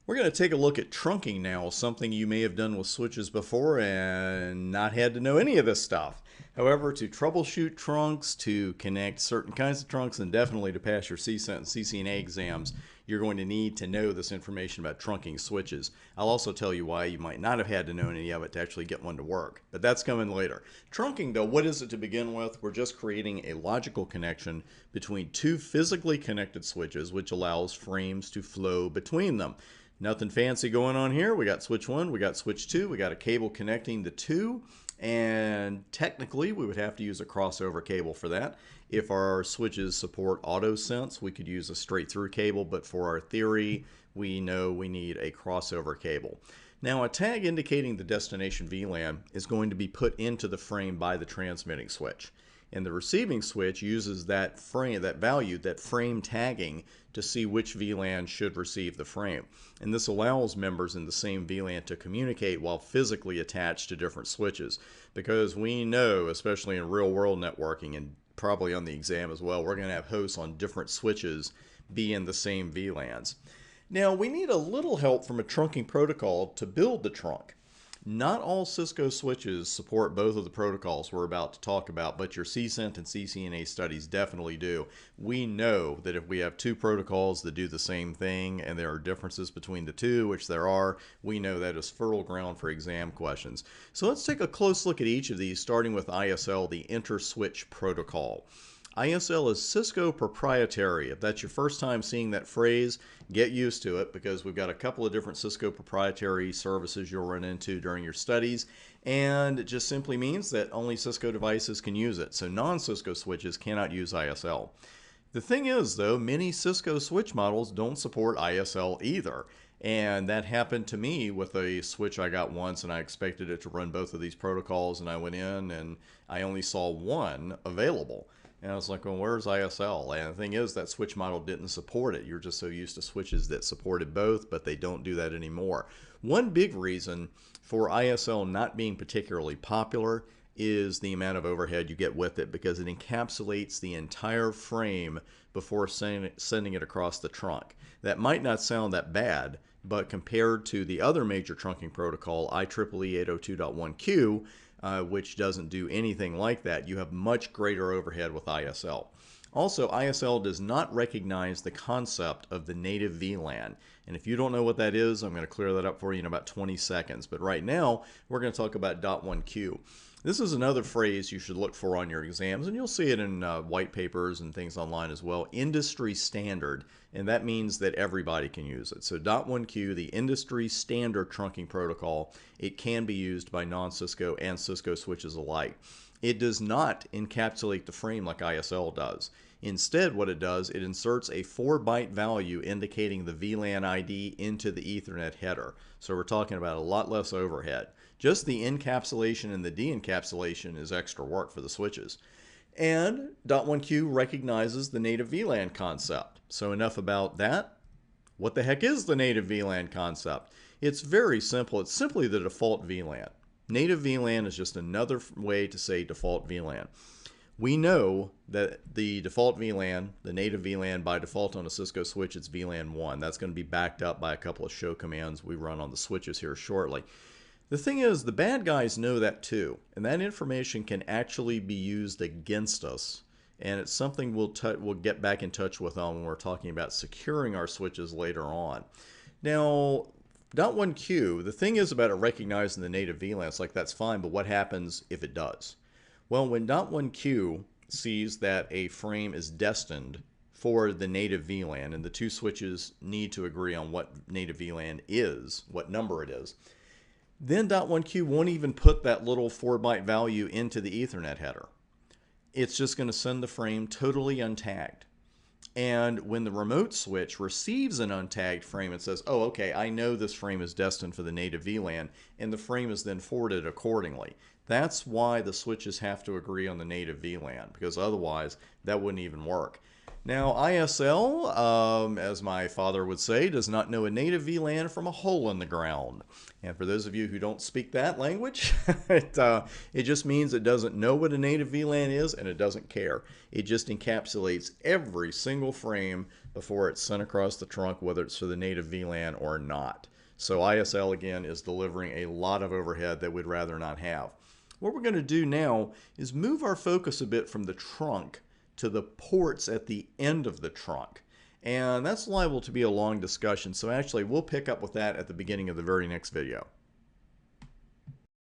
We're going to take a look at trunking now, something you may have done with switches before and not had to know any of this stuff. However, to troubleshoot trunks, to connect certain kinds of trunks, and definitely to pass your CCNA and CCNA exams, you're going to need to know this information about trunking switches. I'll also tell you why you might not have had to know any of it to actually get one to work, but that's coming later. Trunking, though, what is it to begin with? We're just creating a logical connection between two physically connected switches, which allows frames to flow between them. Nothing fancy going on here. We got switch 1, we got switch 2, we got a cable connecting the two, and technically we would have to use a crossover cable for that. If our switches support auto sense, we could use a straight through cable, but for our theory, we know we need a crossover cable. Now, a tag indicating the destination VLAN is going to be put into the frame by the transmitting switch. And the receiving switch uses that frame, that value, that frame tagging to see which VLAN should receive the frame. And this allows members in the same VLAN to communicate while physically attached to different switches. Because we know, especially in real world networking and probably on the exam as well, we're going to have hosts on different switches be in the same VLANs. Now, we need a little help from a trunking protocol to build the trunk. Not all Cisco switches support both of the protocols we're about to talk about, but your CCENT and CCNA studies definitely do. We know that if we have two protocols that do the same thing and there are differences between the two, which there are, we know that is fertile ground for exam questions. So let's take a close look at each of these, starting with ISL, the Inter-Switch Protocol. ISL is Cisco proprietary. If that's your first time seeing that phrase, get used to it because we've got a couple of different Cisco proprietary services you'll run into during your studies, and it just simply means that only Cisco devices can use it. So non-Cisco switches cannot use ISL. The thing is, though, many Cisco switch models don't support ISL either. And that happened to me with a switch I got once, and I expected it to run both of these protocols, and I went in and I only saw one available. And I was like, well, where's ISL? And the thing is, that switch model didn't support it. You're just so used to switches that supported both, but they don't do that anymore. One big reason for ISL not being particularly popular is the amount of overhead you get with it, because it encapsulates the entire frame before sending it across the trunk. That might not sound that bad, but compared to the other major trunking protocol, IEEE 802.1q, which doesn't do anything like that, you have much greater overhead with ISL. Also, ISL does not recognize the concept of the native VLAN. And if you don't know what that is, I'm going to clear that up for you in about 20 seconds. But right now, we're going to talk about .1q. This is another phrase you should look for on your exams, and you'll see it in white papers and things online as well. Industry standard, and that means that everybody can use it. So .1q, the industry standard trunking protocol, it can be used by non-Cisco and Cisco switches alike. It does not encapsulate the frame like ISL does. Instead, what it does, it inserts a 4-byte value indicating the VLAN ID into the Ethernet header. So we're talking about a lot less overhead. Just the encapsulation and the de-encapsulation is extra work for the switches. And .1q recognizes the native VLAN concept. So enough about that. What the heck is the native VLAN concept? It's very simple. It's simply the default VLAN. Native VLAN is just another way to say default VLAN. We know that the default VLAN, the native VLAN by default on a Cisco switch, it's VLAN 1. That's going to be backed up by a couple of show commands we run on the switches here shortly. The thing is, the bad guys know that too, and that information can actually be used against us, and it's something we'll get back in touch with on when we're talking about securing our switches later on. Now, .1q, the thing is about it recognizing the native VLAN, it's like that's fine, but what happens if it does? Well, when .1q sees that a frame is destined for the native VLAN, and the two switches need to agree on what native VLAN is, what number it is, then .1q won't even put that little 4-byte value into the Ethernet header. It's just going to send the frame totally untagged. And when the remote switch receives an untagged frame, it says, oh, okay, I know this frame is destined for the native VLAN, and the frame is then forwarded accordingly. That's why the switches have to agree on the native VLAN, because otherwise that wouldn't even work. Now, ISL, as my father would say, does not know a native VLAN from a hole in the ground. And for those of you who don't speak that language, it just means it doesn't know what a native VLAN is, and it doesn't care. It just encapsulates every single frame before it's sent across the trunk, whether it's to the native VLAN or not. So ISL, again, is delivering a lot of overhead that we'd rather not have. What we're going to do now is move our focus a bit from the trunk to the ports at the end of the trunk. And that's liable to be a long discussion, so actually we'll pick up with that at the beginning of the very next video.